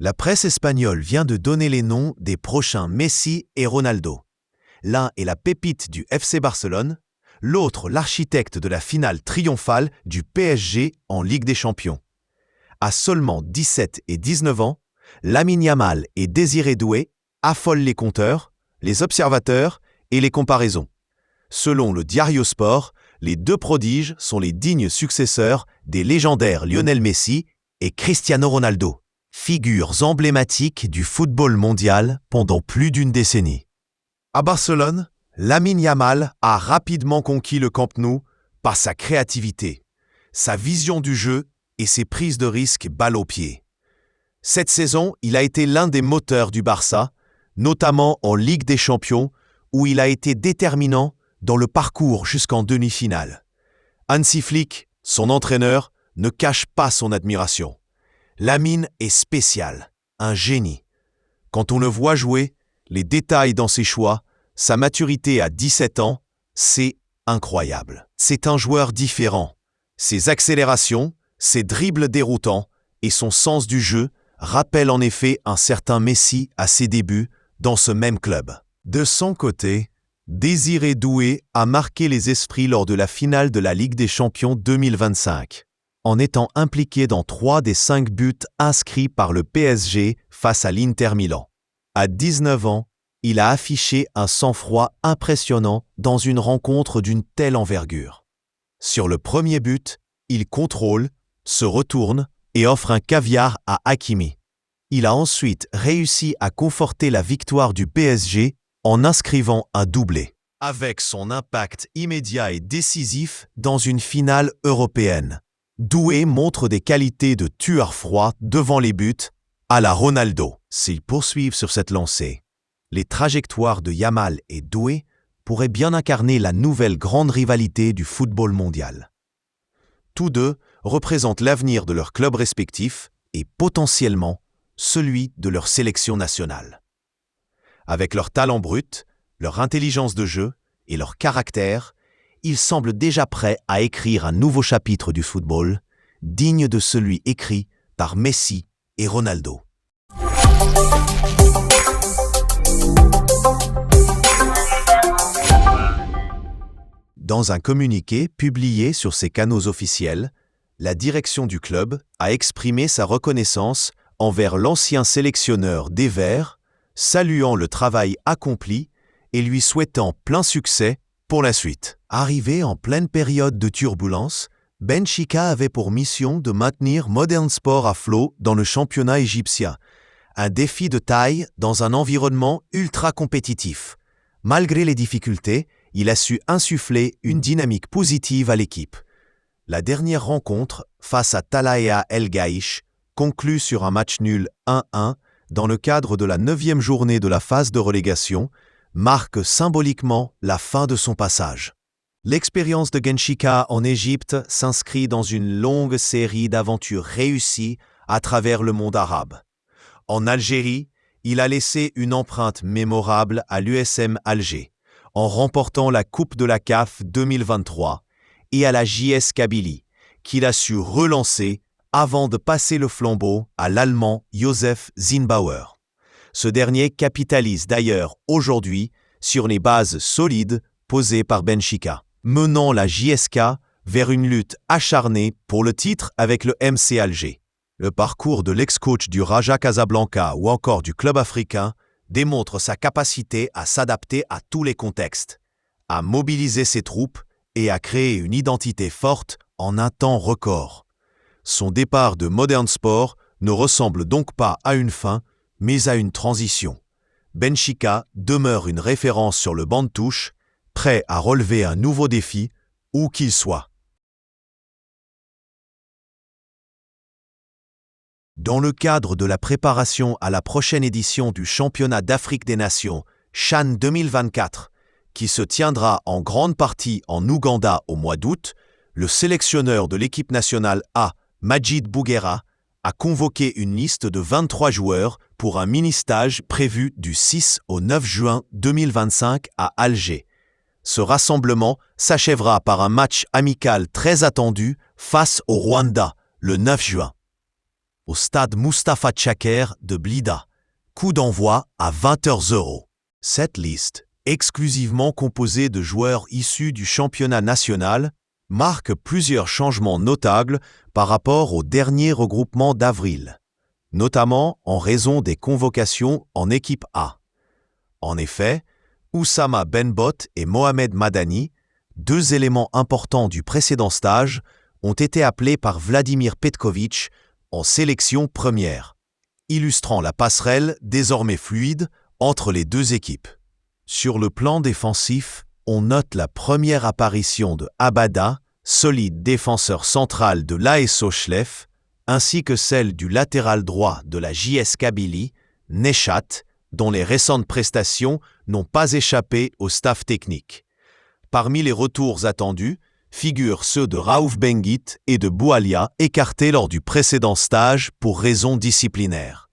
La presse espagnole vient de donner les noms des prochains Messi et Ronaldo. L'un est la pépite du FC Barcelone, l'autre l'architecte de la finale triomphale du PSG en Ligue des Champions. À seulement 17 et 19 ans, Lamine Yamal et Désiré Doué affolent les compteurs, les observateurs et les comparaisons. Selon le Diario Sport, les deux prodiges sont les dignes successeurs des légendaires Lionel Messi et Cristiano Ronaldo, figures emblématiques du football mondial pendant plus d'une décennie. À Barcelone, Lamine Yamal a rapidement conquis le Camp Nou par sa créativité, sa vision du jeu et ses prises de risques balle au pied. Cette saison, il a été l'un des moteurs du Barça, notamment en Ligue des Champions, où il a été déterminant dans le parcours jusqu'en demi-finale. Hansi Flick, son entraîneur, ne cache pas son admiration. Lamine est spécial, un génie. Quand on le voit jouer, les détails dans ses choix, sa maturité à 17 ans, c'est incroyable. C'est un joueur différent. Ses accélérations, ses dribbles déroutants et son sens du jeu rappellent en effet un certain Messi à ses débuts dans ce même club. De son côté, Désiré Doué a marqué les esprits lors de la finale de la Ligue des Champions 2025, en étant impliqué dans 3 des 5 buts inscrits par le PSG face à l'Inter Milan. À 19 ans, il a affiché un sang-froid impressionnant dans une rencontre d'une telle envergure. Sur le premier but, il contrôle, se retourne et offre un caviar à Hakimi. Il a ensuite réussi à conforter la victoire du PSG en inscrivant un doublé. Avec son impact immédiat et décisif dans une finale européenne, Doué montre des qualités de tueur froid devant les buts à la Ronaldo. S'ils poursuivent sur cette lancée, les trajectoires de Yamal et Doué pourraient bien incarner la nouvelle grande rivalité du football mondial. Tous deux représentent l'avenir de leurs clubs respectifs et potentiellement celui de leur sélection nationale. Avec leur talent brut, leur intelligence de jeu et leur caractère, ils semblent déjà prêts à écrire un nouveau chapitre du football, digne de celui écrit par Messi et Ronaldo. Dans un communiqué publié sur ses canaux officiels, la direction du club a exprimé sa reconnaissance envers l'ancien sélectionneur des Verts, saluant le travail accompli et lui souhaitant plein succès pour la suite. Arrivé en pleine période de turbulence, Benfica avait pour mission de maintenir Modern Sport à flot dans le championnat égyptien, un défi de taille dans un environnement ultra compétitif. Malgré les difficultés, il a su insuffler une dynamique positive à l'équipe. La dernière rencontre, face à Talaya El Gaïch, conclue sur un match nul 1-1 dans le cadre de la 9e journée de la phase de relégation, marque symboliquement la fin de son passage. L'expérience de Benfica en Égypte s'inscrit dans une longue série d'aventures réussies à travers le monde arabe. En Algérie, il a laissé une empreinte mémorable à l'USM Alger, en remportant la Coupe de la CAF 2023, et à la JS Kabylie, qu'il a su relancer avant de passer le flambeau à l'Allemand Josef Zinnbauer. Ce dernier capitalise d'ailleurs aujourd'hui sur les bases solides posées par Benfica, menant la JSK vers une lutte acharnée pour le titre avec le MC Alger. Le parcours de l'ex-coach du Raja Casablanca ou encore du club africain démontre sa capacité à s'adapter à tous les contextes, à mobiliser ses troupes et à créer une identité forte en un temps record. Son départ de Modern Sport ne ressemble donc pas à une fin, mais à une transition. Benfica demeure une référence sur le banc de touche, prêt à relever un nouveau défi, où qu'il soit. Dans le cadre de la préparation à la prochaine édition du Championnat d'Afrique des Nations, CHAN 2024, qui se tiendra en grande partie en Ouganda au mois d'août, le sélectionneur de l'équipe nationale A, Majid Bouguera, a convoqué une liste de 23 joueurs pour un mini-stage prévu du 6 au 9 juin 2025 à Alger. Ce rassemblement s'achèvera par un match amical très attendu face au Rwanda le 9 juin. au stade Mustapha Tchaker de Blida. Coup d'envoi à 20h00. Cette liste, exclusivement composée de joueurs issus du championnat national, marque plusieurs changements notables par rapport au dernier regroupement d'avril, notamment en raison des convocations en équipe A. En effet, Oussama Benbot et Mohamed Madani, deux éléments importants du précédent stage, ont été appelés par Vladimir Petkovic en sélection première, illustrant la passerelle désormais fluide entre les deux équipes. Sur le plan défensif, on note la première apparition de Abada, solide défenseur central de l'AS Chlef, ainsi que celle du latéral droit de la JS Kabylie, Neshat, dont les récentes prestations n'ont pas échappé au staff technique. Parmi les retours attendus, figurent ceux de Raouf Benguit et de Boualia, écartés lors du précédent stage pour raisons disciplinaires.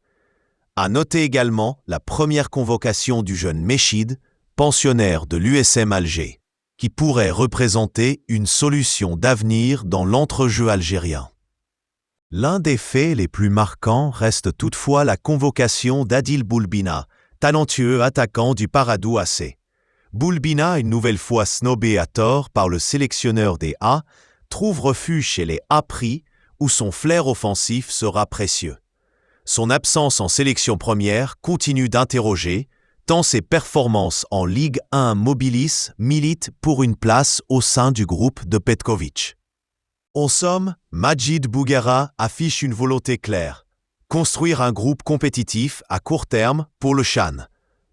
À noter également la première convocation du jeune Méchid, pensionnaire de l'USM Alger, qui pourrait représenter une solution d'avenir dans l'entrejeu algérien. L'un des faits les plus marquants reste toutefois la convocation d'Adil Boulbina, talentueux attaquant du Paradou AC. Boulbina, une nouvelle fois snobé à tort par le sélectionneur des A, trouve refuge chez les A-Prix où son flair offensif sera précieux. Son absence en sélection première continue d'interroger, tant ses performances en Ligue 1 Mobilis militent pour une place au sein du groupe de Petkovic. En somme, Majid Bouguera affiche une volonté claire, construire un groupe compétitif à court terme pour le CHAN,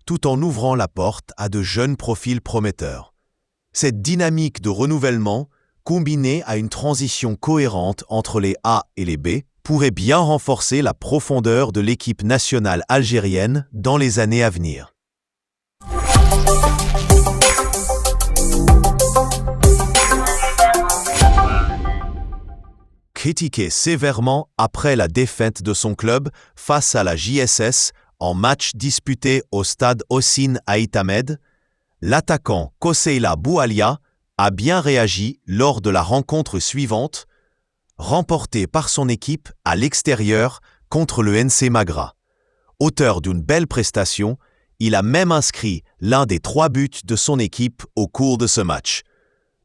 tout en ouvrant la porte à de jeunes profils prometteurs. Cette dynamique de renouvellement, combinée à une transition cohérente entre les A et les B, pourrait bien renforcer la profondeur de l'équipe nationale algérienne dans les années à venir. Critiqué sévèrement après la défaite de son club face à la JSS en match disputé au stade Hossein Ait Ahmed, l'attaquant Koseila Boualia a bien réagi lors de la rencontre suivante, remportée par son équipe à l'extérieur contre le NC Magra. Auteur d'une belle prestation, il a même inscrit l'un des 3 buts de son équipe au cours de ce match.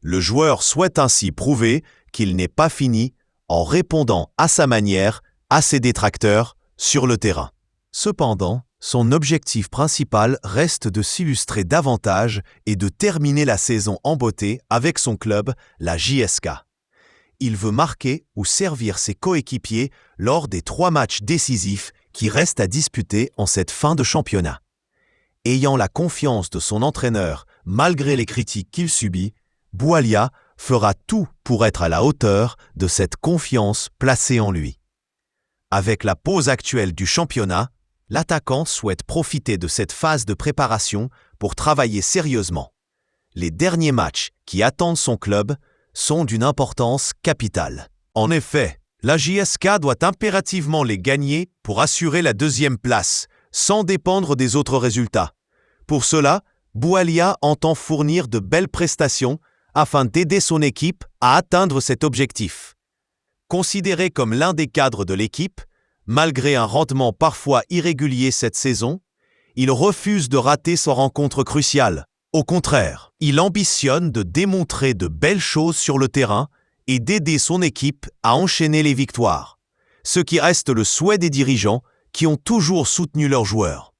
Le joueur souhaite ainsi prouver qu'il n'est pas fini en répondant à sa manière à ses détracteurs sur le terrain. Cependant, son objectif principal reste de s'illustrer davantage et de terminer la saison en beauté avec son club, la JSK. Il veut marquer ou servir ses coéquipiers lors des 3 matchs décisifs qui restent à disputer en cette fin de championnat. Ayant la confiance de son entraîneur malgré les critiques qu'il subit, Boualia fera tout pour être à la hauteur de cette confiance placée en lui. Avec la pause actuelle du championnat, l'attaquant souhaite profiter de cette phase de préparation pour travailler sérieusement. Les derniers matchs qui attendent son club sont d'une importance capitale. En effet, la JSK doit impérativement les gagner pour assurer la 2e place, sans dépendre des autres résultats. Pour cela, Boualia entend fournir de belles prestations afin d'aider son équipe à atteindre cet objectif. Considéré comme l'un des cadres de l'équipe, malgré un rendement parfois irrégulier cette saison, il refuse de rater sa rencontre cruciale. Au contraire, il ambitionne de démontrer de belles choses sur le terrain et d'aider son équipe à enchaîner les victoires, ce qui reste le souhait des dirigeants qui ont toujours soutenu leurs joueurs.